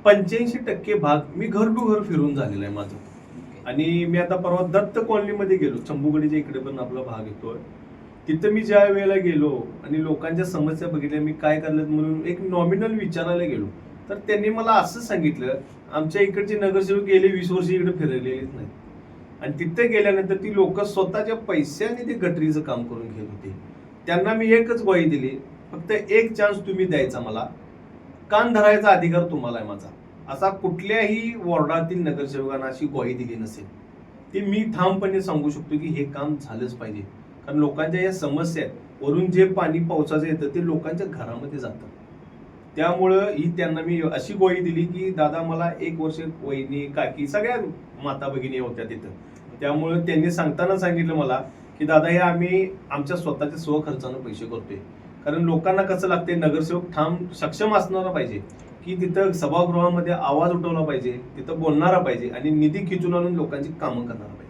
85% भाग मी घर टू घर फिरून झालेला आहे माझं. आणि मी आता परवा दत्त कॉलनीमध्ये गेलो, चंबुगडीच्या इकडे पण आपला भाग येतोय. तिथं मी ज्या वेळेला गेलो आणि लोकांच्या समस्या बघितल्या, मी काय करलं म्हणून एक नॉमिनल विचारायला गेलो, तर त्यांनी मला असं सांगितलं, आमच्या इकडचे नगरसेवक गेले 20 वर्ष इकडे फिरलेलेच नाही. आणि तिथे गेल्यानंतर ती लोक स्वतःच्या पैशाने ते गटरीचं काम करून घेत होते. त्यांना मी एकच ग्वाही दिली, फक्त एक चान्स तुम्ही द्यायचा मला, कान धरायचा अधिकार तुम्हाला आहे माझा. असा कुठल्याही वॉर्डातील नगरसेवकांना अशी ग्वाही दिली नसेल. ती मी ठामपणे सांगू शकतो की हे काम झालंच पाहिजे. कारण लोकांच्या या समस्या आहेत, वरून जे पाणी पावसाचं येतं ते लोकांच्या घरामध्ये जातं. त्यामुळं ही त्यांना मी अशी ग्वाही दिली की दादा मला 1 वर्ष वहिनी काकी सगळ्या माता भगिनी होत्या तिथं. त्यामुळं त्यांनी सांगताना सांगितलं मला की दादा हे आम्ही आमच्या स्वतःच्या स्वखर्चानं पैसे करतोय. कारण लोकांना कसं लागते, नगरसेवक ठाम सक्षम असणारा पाहिजे की तिथं सभागृहामध्ये आवाज उठवला पाहिजे, तिथं बोलणारा पाहिजे आणि निधी खिचून आणून लोकांची कामं करणारा पाहिजे.